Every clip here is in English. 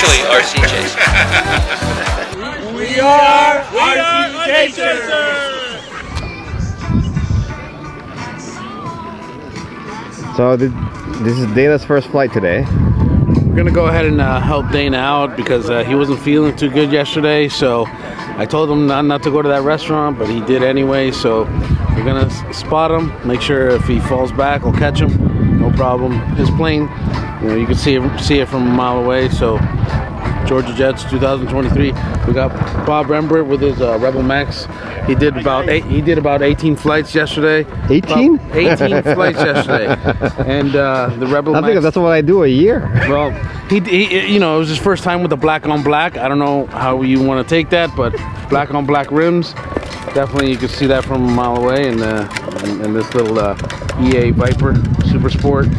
Actually, RC Chase. We are RC Chasers! So this is Dana's first flight today. We're gonna go ahead and help Dana out because he wasn't feeling too good yesterday. So I told him not to go to that restaurant, but he did anyway. So we're gonna spot him, make sure if he falls back, we'll catch him. No problem. His plane, you know, you can see it from a mile away. So Georgia Jets 2023. We got Bob Rembert with his Rebel Max. He did about 18 flights yesterday. 18? 18 flights yesterday. And the Rebel Max. I think that's what I do a year. Well, he you know, it was his first time with the black on black. I don't know how you want to take that, but black on black rims. Definitely, you can see that from a mile away. And this little EA Viper Super Sport.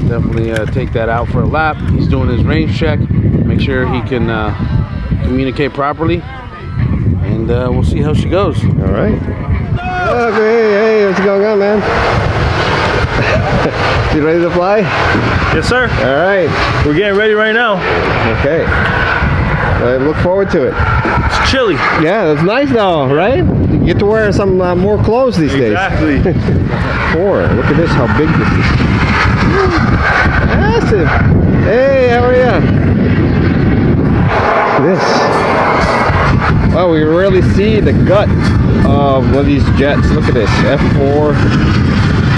Definitely take that out for a lap. He's doing his range check. Make sure he can communicate properly. And we'll see how she goes. All right. Oh, hey, what's going on, man? You ready to fly? Yes, sir. All right. We're getting ready right now. Okay. I look forward to it. It's chilly. Yeah, that's nice though, right? You get to wear some more clothes these days. Exactly. Look at this, how big this is. Massive. Hey, how are you? Look at this. Well, we really see the gut of one of these jets. Look at this, F4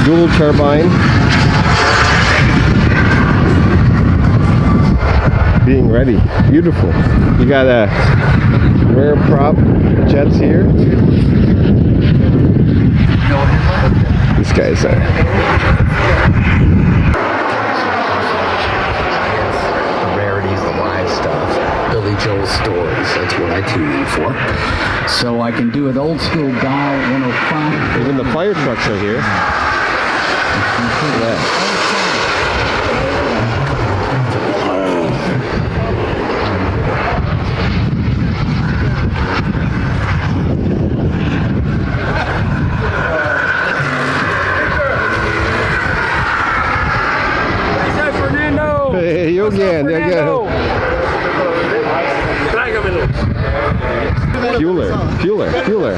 dual turbine. Being ready, beautiful. You got a rear prop jets here. These guys are. Billy Joel stories. That's what I tune in for. So I can do an old school dial 105. Even the fire trucks are here. Look at that. Hey, you again. Fueler.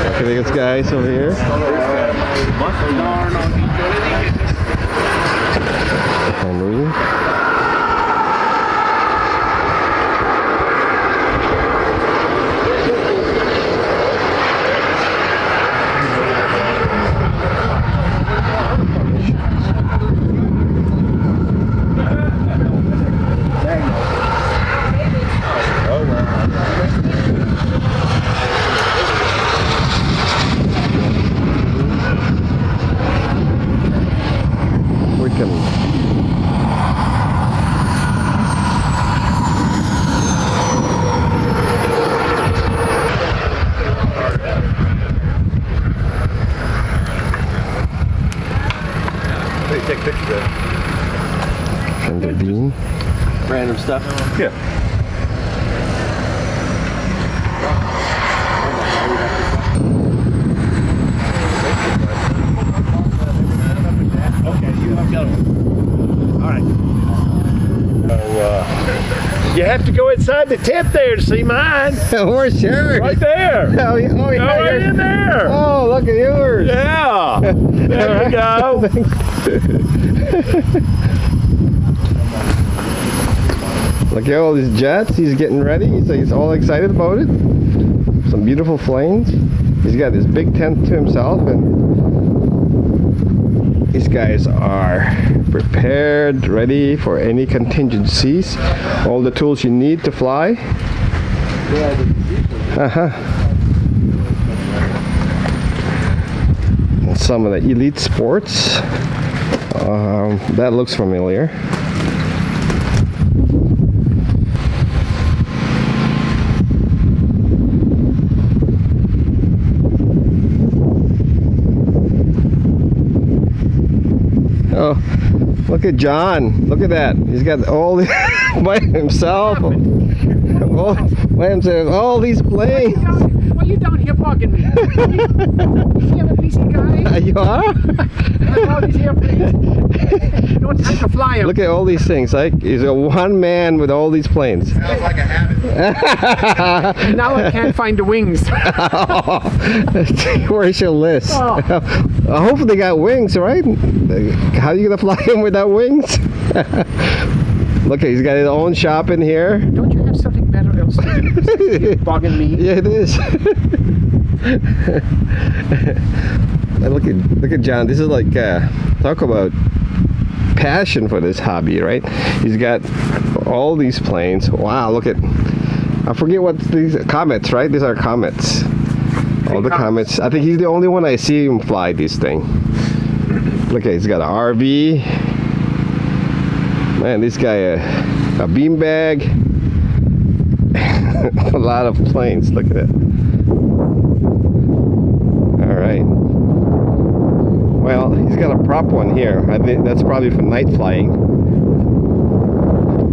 I think it's guys over here. Henry. Take pictures of it. And the beam. Random stuff. Yeah. Okay, you have the other one. All right. So, you have to go inside the tent there to see mine. We're sure. Right there. Oh, yeah, Right in there. Oh, look at yours. Yeah. There you go. Look at all these jets. He's getting ready. He's all excited about it. Some beautiful planes. He's got this big tent to himself, and these guys are prepared, ready for any contingencies. All the tools you need to fly. And some of the elite sports. That looks familiar. Oh, look at John. Look at that. He's got all the by himself. Oh, Lamb says all these planes. Why you down here bugging me? You have a busy guy? You are? All these airplanes. No time to fly them. Look at all these things. Like he's a one man with all these planes. Sounds like a habit. And now I can't find the wings. Where's your list? Oh. Hopefully they got wings, right? How are you gonna fly him without wings? Look, he's got his own shop in here. Don't you have something better else to do? You're bugging me. Yeah, it is. Look at John. This is like talk about passion for this hobby, right? He's got all these planes. Wow, look at, I forget what these comets, right? These are comets. All the comets. I think he's the only one I see him fly this thing. Look at, he's got an RV. Man, this guy a beanbag. A lot of planes. Look at it. All right. Well, he's got a prop one here. I think that's probably for night flying.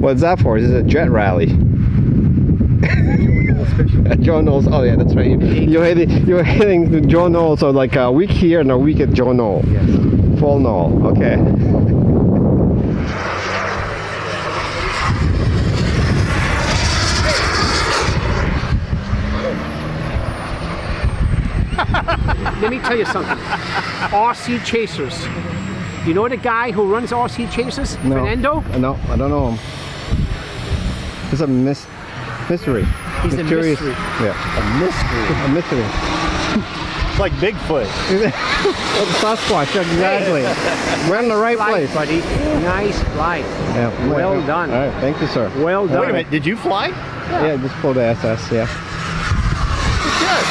What's that for? Is it a jet rally? Joe Knowles. Oh yeah, that's right. You're heading to Joe Knowles. So like a week here and a week at Joe Knowles. Yes. Full Knoll. Okay. Let me tell you something. RC Chasers. You know the guy who runs RC Chasers? No. Fernando? No, I don't know him. It's a mystery. He's Mysterious. a mystery. Yeah. A mystery. A mystery. It's like Bigfoot. Sasquatch, exactly. We're in the right Flight, place. buddy. Nice flight. Yeah. Well done. All right, thank you, sir. Well done. Wait a minute, did you fly? Yeah, just pull the SS, yeah. Good.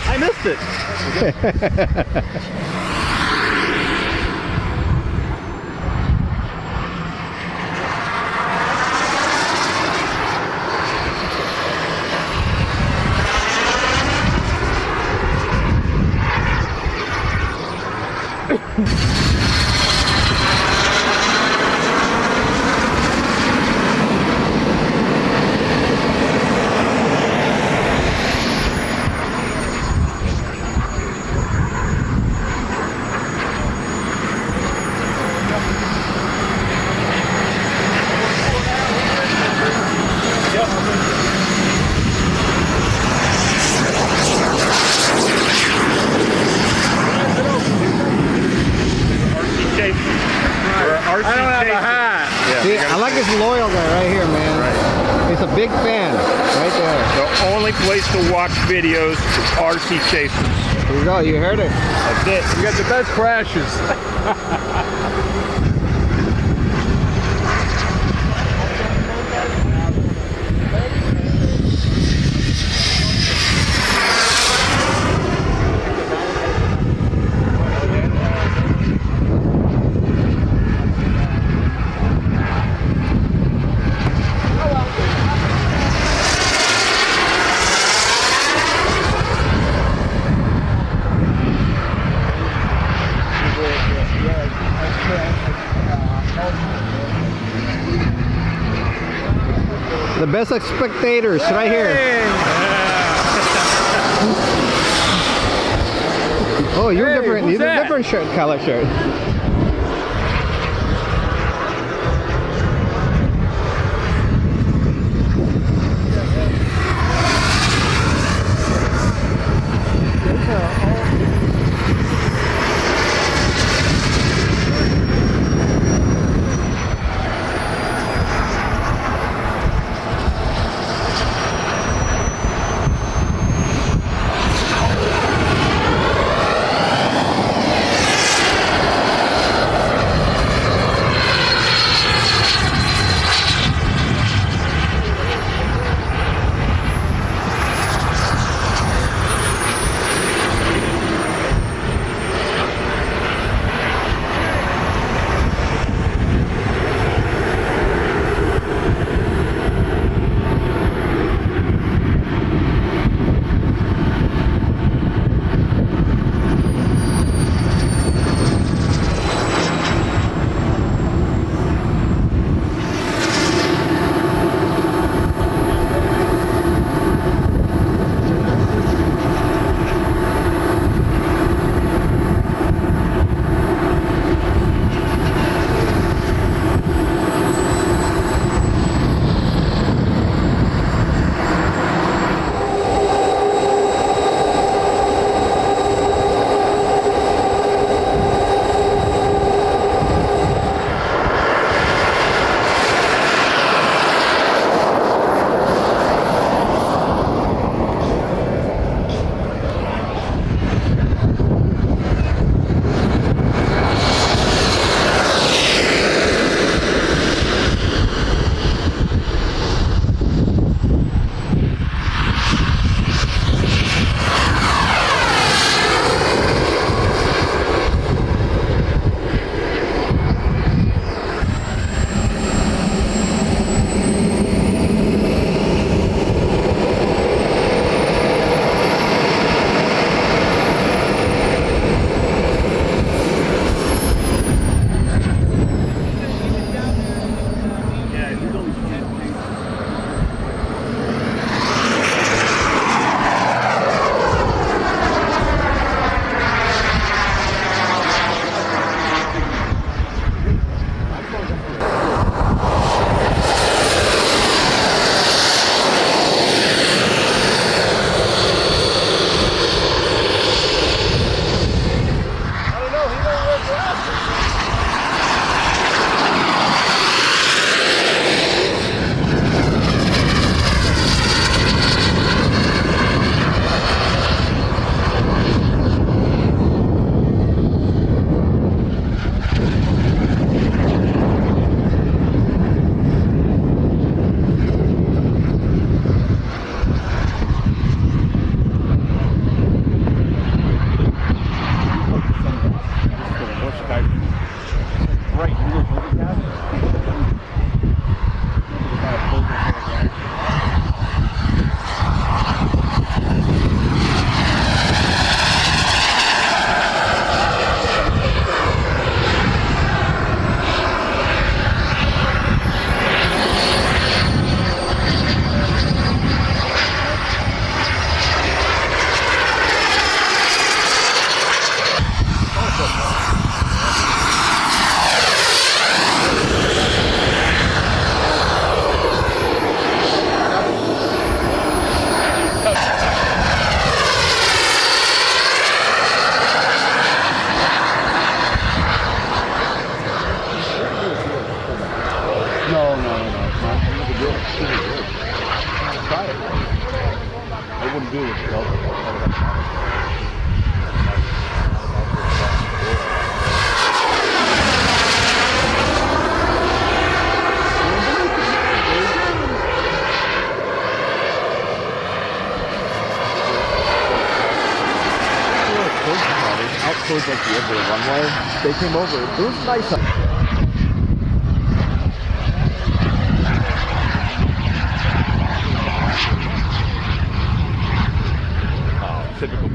I missed it. See, I like this loyal guy right here, man. Right. He's a big fan, right there. The only place to watch videos is RC Chasers. Here you go, you heard it. That's it. You got the best crashes. The best of spectators, right here. Oh, you're different. You're a different shirt, color shirt. wouldn't do it. Out towards like the edge of the runway, they came over. It was nice. Typical.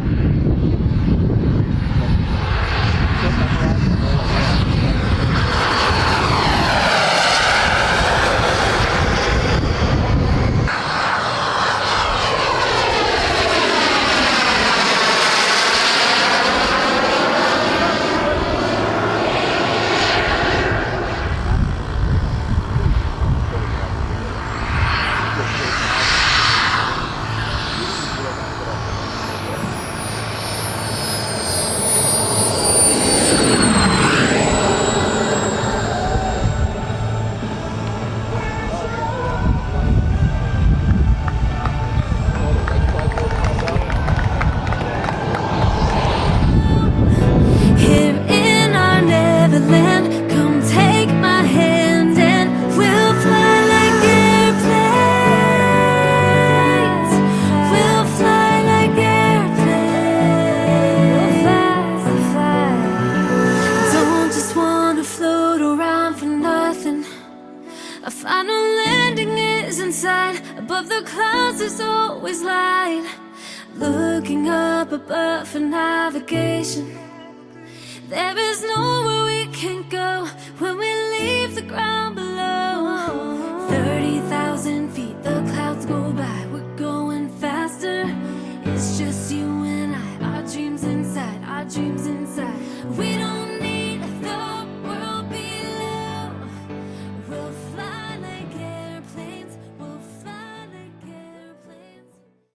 A final landing is in sight. Above the clouds there's always light. Looking up above for navigation.